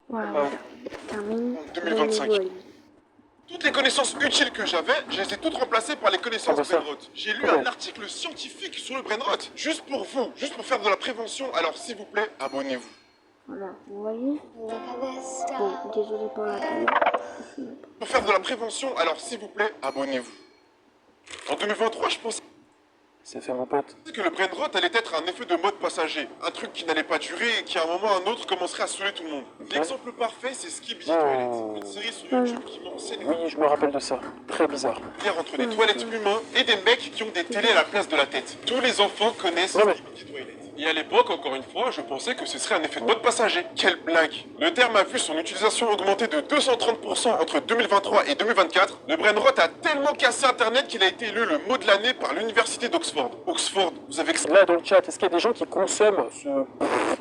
Voilà, termine. En 2025. Toutes les connaissances utiles que j'avais, je les ai toutes remplacées par les connaissances brain-rot. J'ai lu un article scientifique sur le brain-rot, juste pour vous, juste pour faire de la prévention. Alors s'il vous plaît, abonnez-vous. Voilà, vous voyez. Bon, désolé pour la pub. Pour faire de la prévention, alors s'il vous plaît, abonnez-vous. En 2023, je pensais C'est fait mon pote. que le brain-rot allait être un effet de mode passager, un truc qui n'allait pas durer et qui à un moment ou à un autre commencerait à saouler tout le monde. L'exemple parfait, c'est Skibidi Toilet, une série sur YouTube qui m'enseigne Oui, je me rappelle de ça. Très bizarre. entre des toilettes humains et des mecs qui ont des télés à la place de la tête. Tous les enfants connaissent Skibidi Toilet. Et à l'époque, encore une fois, je pensais que ce serait un effet de mode passager. Quelle blague! Le terme a vu son utilisation augmenter de 230% entre 2023 et 2024. Le brain-rot a tellement cassé Internet qu'il a été élu le mot de l'année par l'université d'Oxford. Oxford, vous avez que Là, dans le chat, est-ce qu'il y a des gens qui consomment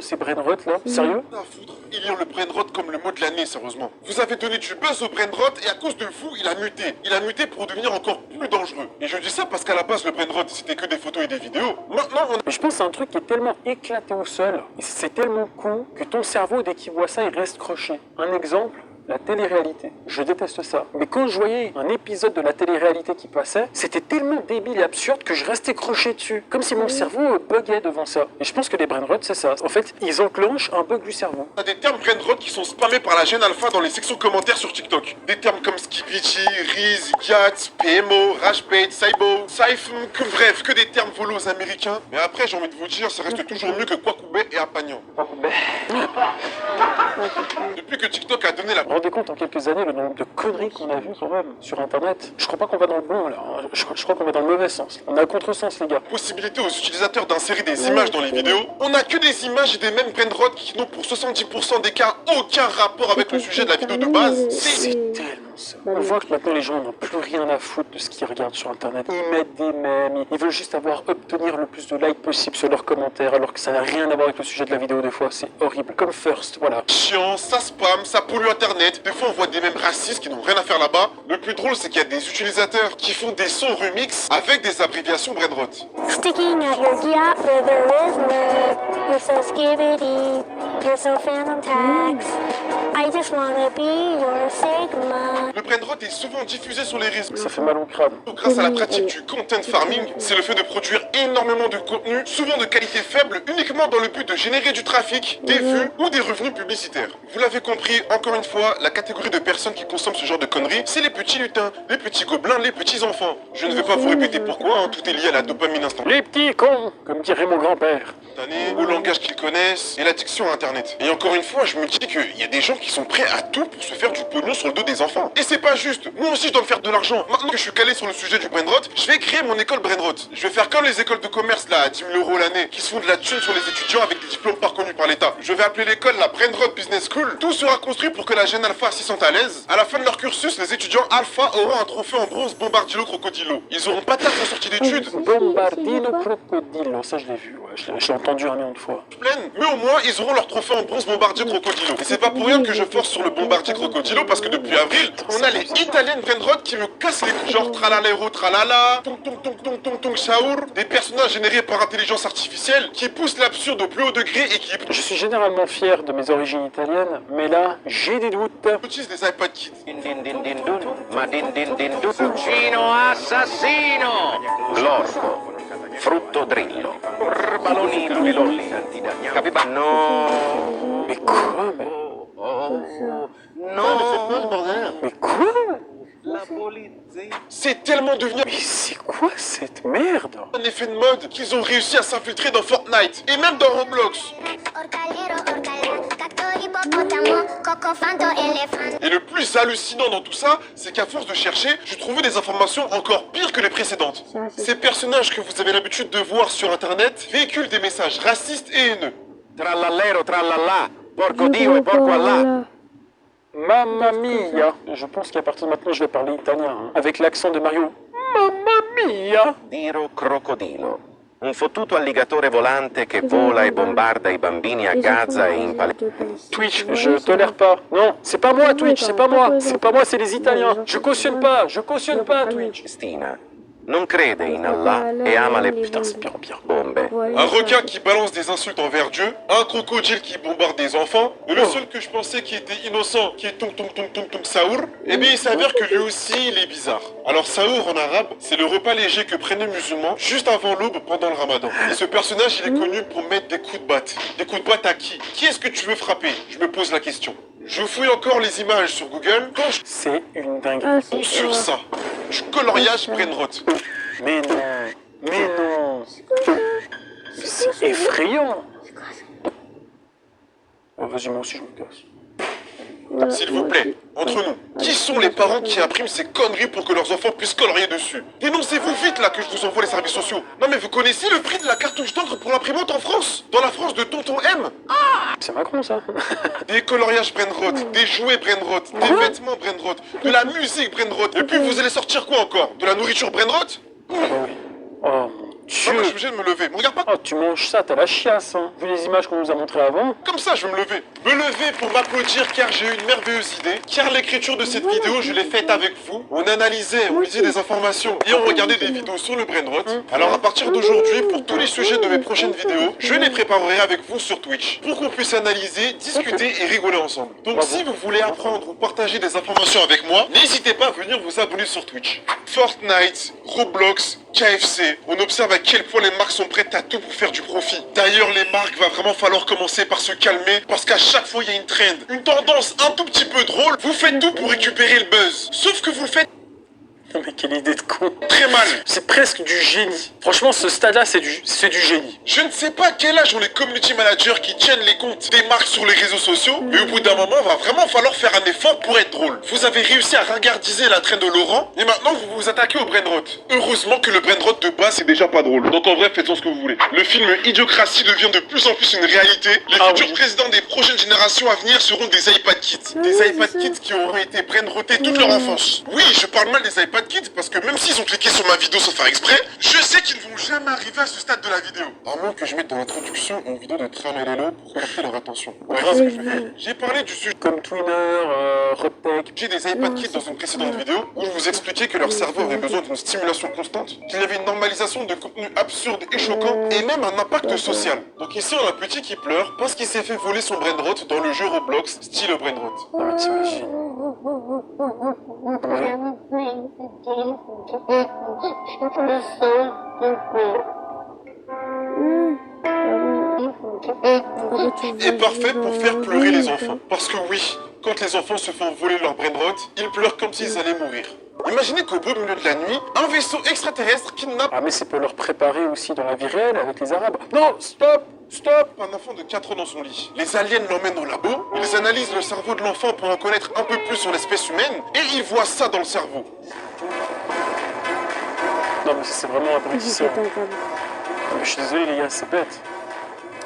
ces brain-rot là? Sérieux? à foutre. Élire le brain-rot comme le mot de l'année, sérieusement. Vous avez donné du buzz au brain-rot et à cause de vous, il a muté. Il a muté pour devenir encore plus dangereux. Et je dis ça parce qu'à la base, le brain-rot, c'était que des photos et des vidéos. Maintenant, on Mais je pense que c'est un truc qui est tellement éclaté au sol, et c'est tellement con, que ton cerveau, dès qu'il voit ça, il reste croché. Un exemple, la télé-réalité. Je déteste ça. Mais quand je voyais un épisode de la télé-réalité qui passait, c'était tellement débile et absurde que je restais croché dessus. Comme si mon cerveau buguait devant ça. Et je pense que les brain-rot, c'est ça. En fait, ils enclenchent un bug du cerveau. a des termes brain-rot qui sont spammés par la gêne alpha dans les sections commentaires sur TikTok. Des termes comme Skibidi, Riz, Yat, PMO, Rashbait, Saibo, Saifm, que bref, que des termes volos américains. Mais après, j'ai envie de vous dire, ça reste toujours mieux que Kwakubé et Apagnan. Depuis que TikTok a donné la Vous vous rendez compte en quelques années le nombre de conneries qu'on a vues quand même sur internet? Je crois pas qu'on va dans le bon là, je crois qu'on va dans le mauvais sens. On a le contresens les gars. possibilité aux utilisateurs d'insérer des images dans les vidéos, on n'a que des images et des mêmes brain-rot qui n'ont pour 70% des cas aucun rapport avec le sujet de la vidéo de base. C'est tellement ça. On voit que maintenant les gens n'ont plus rien à foutre de ce qu'ils regardent sur internet. Ils mettent des mèmes, ils veulent juste obtenir le plus de likes possible sur leurs commentaires alors que ça n'a rien à voir avec le sujet de la vidéo des fois, c'est horrible. Comme First, voilà. Chiant, ça spam, ça pollue internet. Des fois on voit des mèmes racistes qui n'ont rien à faire là-bas. Le plus drôle c'est qu'il y a des utilisateurs qui font des sons remix avec des abréviations brain-rot. Sticking at your gap with a rhythmic. You're so skibbity, you're so phantom tax. I just wanna be your Sigma. Le brain-rot est souvent diffusé sur les réseaux. Ça fait mal au crâne. Grâce à la pratique du content farming, c'est le fait de produire énormément de contenu, souvent de qualité faible, uniquement dans le but de générer du trafic, des vues ou des revenus publicitaires. Vous l'avez compris, encore une fois, la catégorie de personnes qui consomment ce genre de conneries, c'est les petits lutins, les petits gobelins, les petits enfants. Je ne vais pas vous répéter pourquoi, hein, tout est lié à la dopamine instantanée, Les petits cons, comme dirait mon grand-père. au langage qu'ils connaissent et l'addiction à Internet. Et encore une fois, je me dis qu'il y a des gens qui sont prêts à tout pour se faire du pognon sur le dos des enfants. Et c'est pas juste, moi aussi je dois me faire de l'argent. Maintenant que je suis calé sur le sujet du brain-rot, je vais créer mon école brain-rot. Je vais faire comme les écoles de commerce là, à 10 000 € l'année, qui se font de la thune sur les étudiants avec des diplômes pas reconnus par l'État. Je vais appeler l'école la Brain-Rot Business School. Tout sera construit pour que la jeune alpha s'y sente à l'aise. À la fin de leur cursus, les étudiants alpha auront un trophée en bronze Bombardilo Crocodilo. Ils auront pas de taf en sortie d'études. Bombardino Crocodilo, ça je l'ai vu, ouais, je l'ai entendu un million de fois. Pleine, mais au moins ils auront leur trophée en bronze Bombardier Crocodilo. Et c'est pas pour rien que je force sur le Bombardier Crocodilo parce que depuis avril, on a les italiennes brain-rot qui me cassent les couilles. Genre tralalero tralala, tong tong tong tong tong tong shaour, des personnages générés par intelligence artificielle qui poussent l'absurde au plus haut degré et qui Je suis généralement fier de mes origines italiennes, mais là, j'ai des doutes. utilisent des iPod Kids. Din din din din dun, ma din din din dun. Cucino assassino! L'orco, frutto drillo, baloni lulilolli, capiba? No! Mais quoi mais... No! Mais quoi? La polizia. C'est tellement devenu Mais c'est quoi cette merde? un effet de mode qu'ils ont réussi à s'infiltrer dans Fortnite et même dans Roblox. Et le plus hallucinant dans tout ça, c'est qu'à force de chercher, j'ai trouvé des informations encore pires que les précédentes. Ces personnages que vous avez l'habitude de voir sur internet véhiculent des messages racistes et haineux. Trallallero trallallà, porco dio e porco Allah. Mamma mia! Je pense qu'à partir de maintenant, je vais parler italien, hein, avec l'accent de Mario. Mamma mia! Diro crocodilo. Un fottuto alligatore volante che vola e bombarda i bambini a Gaza e in Palestina. Twitch, je tolère pas. Non, c'est pas moi Twitch, c'est pas moi. C'est pas moi, c'est les Italiens. Je cautionne pas Twitch. non crede in Allah e ama le Putain, c'est pire en pire. bombe. Un requin qui balance des insultes envers Dieu, un crocodile qui bombarde des enfants, et le seul que je pensais qui était innocent, qui est Tum Saour, eh bien il s'avère que lui aussi il est bizarre. Alors Saour en arabe, c'est le repas léger que prennent les musulmans juste avant l'aube pendant le ramadan. Et ce personnage il est connu pour mettre des coups de batte. Des coups de batte à qui? Qui est-ce que tu veux frapper? Je me pose la question. Je fouille encore les images sur Google, quand je C'est une dinguerie. Ah, c'est tombe sur ça, du coloriage Brainrot. Mais non, mais non. Mais c'est effrayant. Oh, vas-y, moi aussi je me casse. S'il vous plaît, entre nous, qui sont les parents qui impriment ces conneries pour que leurs enfants puissent colorier dessus? Dénoncez-vous vite là que je vous envoie les services sociaux. Non mais vous connaissez le prix de la cartouche d'encre pour l'imprimante en France? Dans la France de Tonton M? C'est Macron ça. Des coloriages Brainrot, des jouets Brainrot, des vêtements Brainrot, de la musique Brainrot. Et puis vous allez sortir quoi encore? De la nourriture Brainrot? Ah bah oui. Oh mon Non mais je suis Dieu. obligé de me lever. Me regarde pas Oh, tu manges ça, t'as la chiasse, hein. Vu les images qu'on nous a montrées avant. comme ça, je vais me lever. Me lever pour m'applaudir car j'ai eu une merveilleuse idée. Car l'écriture de cette vidéo, je l'ai faite avec vous. On analysait, on lisait des informations et on regardait des vidéos sur le Brainrot. Alors à partir d'aujourd'hui, pour tous les sujets de mes prochaines vidéos, je les préparerai avec vous sur Twitch. Pour qu'on puisse analyser, discuter et rigoler ensemble. Donc si vous voulez apprendre ou partager des informations avec moi, n'hésitez pas à venir vous abonner sur Twitch. Fortnite, Roblox, KFC, on observe à quel point les marques sont prêtes à tout pour faire du profit. D'ailleurs, les marques va vraiment falloir commencer par se calmer parce qu'à chaque fois il y a une trend, une tendance un tout petit peu drôle. Vous faites tout pour récupérer le buzz. Sauf que vous le faites Non mais quelle idée de con. très mal. C'est presque du génie. Franchement, ce stade-là, c'est du génie. Je ne sais pas quel âge ont les community managers qui tiennent les comptes des marques sur les réseaux sociaux, mais au bout d'un moment, va vraiment falloir faire un effort pour être drôle. Vous avez réussi à ringardiser la traîne de Laurent, et maintenant vous vous attaquez au Brainrot. Heureusement que le Brainrot de base c'est déjà pas drôle. Donc en vrai, faites-en ce que vous voulez. Le film Idiocratie devient de plus en plus une réalité. Les futurs présidents des prochaines générations à venir seront des iPad Kids. Des iPad Kids qui auront été Brainrotés toute leur enfance. Oui, je parle mal des iPad Kids parce que même s'ils ont cliqué sur ma vidéo sans faire exprès, je sais qu'ils ne vont jamais arriver à ce stade de la vidéo. À moins que je mette dans l'introduction une vidéo de Tralalelo pour capter leur attention. Voilà ce que je vais faire. J'ai parlé du sujet. Comme Twinner, Robtech. J'ai des iPad Kids dans une précédente vidéo où je vous expliquais que leur cerveau avait besoin d'une stimulation constante, qu'il y avait une normalisation de contenu absurde et choquant et même un impact social. Donc ici on a un petit qui pleure parce qu'il s'est fait voler son Brainrot dans le jeu Roblox style Brainrot. Non mais t'imagines. Et parfait pour faire pleurer les enfants. Parce que oui, quand les enfants se font voler leur Brainrot, ils pleurent comme s'ils allaient mourir. Imaginez qu'au beau milieu de la nuit, un vaisseau extraterrestre kidnappe Ah mais c'est pour leur préparer aussi dans la vie réelle avec les Arabes. Non, stop, stop. un enfant de 4 ans dans son lit. Les aliens l'emmènent au labo, ils analysent le cerveau de l'enfant pour en connaître un peu plus sur l'espèce humaine, et ils voient ça dans le cerveau. Non mais c'est vraiment abrutissant. Mais je suis désolé les gars, c'est bête.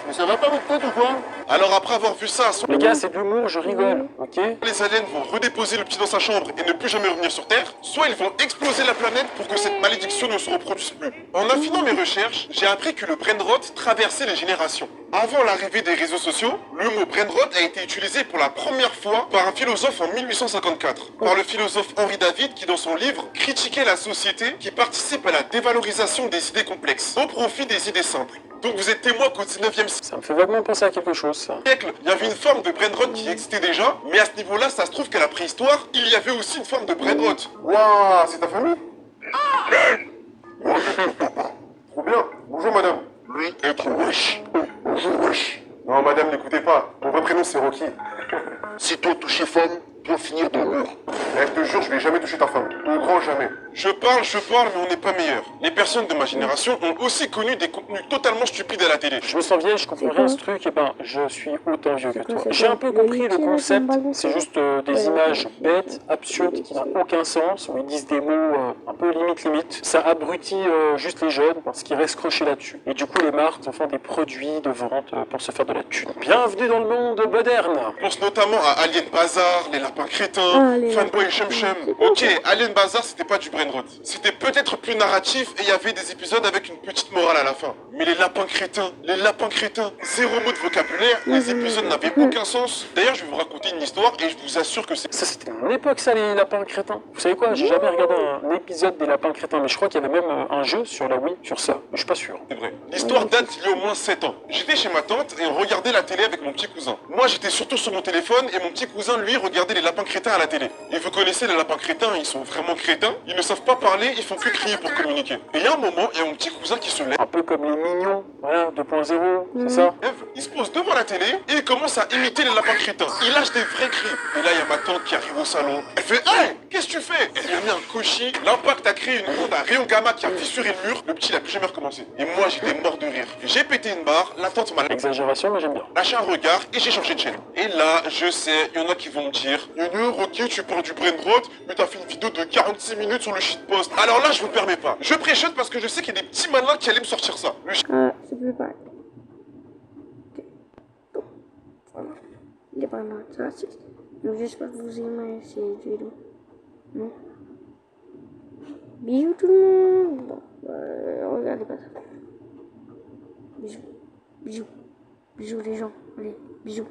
Mais ça va pas votre tête ou quoi? Alors après avoir vu ça, Les gars, c'est de l'humour, je rigole, ok? les aliens vont redéposer le petit dans sa chambre et ne plus jamais revenir sur Terre, soit ils vont exploser la planète pour que cette malédiction ne se reproduise plus. En affinant mes recherches, j'ai appris que le Brainrot traversait les générations. Avant l'arrivée des réseaux sociaux, le mot Brainrot a été utilisé pour la première fois par un philosophe en 1854. Par le philosophe Henri David qui dans son livre critiquait la société qui participe à la dévalorisation des idées complexes, au profit des idées simples. Donc vous êtes témoin qu'au 19e Ça me fait vaguement penser à quelque chose, ça. siècle, il y avait une forme de Brainrot qui existait déjà, mais à ce niveau-là, ça se trouve qu'à la préhistoire, il y avait aussi une forme de Brainrot. Waouh, c'est ta famille? Trop bien. Bonjour madame. Oui. Wesh. Bonjour wesh. Non madame, n'écoutez pas. Mon vrai prénom c'est Rocky. Si toi toucher femme, dois finir dans le mur. Eh, je te jure, je vais jamais toucher ta femme. Au grand jamais. Je parle, mais on n'est pas meilleur. Les personnes de ma génération ont aussi connu des contenus totalement stupides à la télé. Je me sens vieille, je comprends rien à ce truc, et ben je suis autant vieux que toi. J'ai un peu compris le concept, c'est juste des images bêtes, absurdes, qui n'ont aucun sens, où ils disent des mots un peu limite. Ça abrutit juste les jeunes parce qu'ils restent crochés là-dessus. Et du coup les marques en font des produits de vente pour se faire de la thune. Bienvenue dans le monde moderne. Je pense notamment à Alien Bazar, les lapins lapin crétin, les fanboy lapins chum-chum. crétins. Ok, Alien Bazar, c'était pas du brainrot. C'était peut-être plus narratif et il y avait des épisodes avec une petite morale à la fin. Mais les lapins crétins, zéro mot de vocabulaire, les épisodes n'avaient aucun sens. D'ailleurs, je vais vous raconter une histoire et je vous assure que c'est... Ça, c'était mon époque, ça, les lapins crétins. Vous savez quoi, j'ai jamais regardé un épisode des lapins crétins, mais je crois qu'il y avait même un jeu sur la Wii sur ça. Mais je suis pas sûr. C'est vrai. L'histoire date d'il y a au moins 7 ans. J'étais chez ma tante et on regardait la télé avec mon petit cousin. Moi, j'étais surtout sur mon téléphone et mon petit cousin, lui, regardait les lapins crétins à la télé. Et vous connaissez les lapins crétins, ils sont vraiment crétins. Ils ne savent pas parler, ils font que crier pour communiquer. Et il y a un moment, il y a mon petit cousin qui se lève. Un peu comme les mignons, voilà, 2.0, c'est ça? Il se pose devant la télé et il commence à imiter les lapins crétins. Il lâche des vrais cris. Et là, il y a ma tante qui arrive au salon. Elle fait « Hey, qu'est-ce que tu fais ?» Elle lui a mis un cochi. L'impact a créé une onde à rayon gamma qui a fissuré le mur. Le petit, il a plus jamais recommencé. Et moi, j'étais mort de rire. J'ai pété une barre. La tante m'a Exagération, mais j'aime bien. lâché un regard et j'ai changé de chaîne. Et là, je sais, il y en a qui vont me dire « ok, tu parles du brainrot, mais t'as fait une vidéo de 46 minutes sur le shitpost. » Alors là, je vous le permets pas. Je pré-shot parce que je sais qu'il y a des petits malins qui allaient me sortir ça. Le Ah, c'est plus pareil. Ok. Donc, voilà. Il est pas mal, ça va, donc j'espère que vous aimez ces vidéos. Non. Bisous tout le monde. Bon, regardez pas ça. Bisous. Bisous. Bisous les gens. Allez, bisous.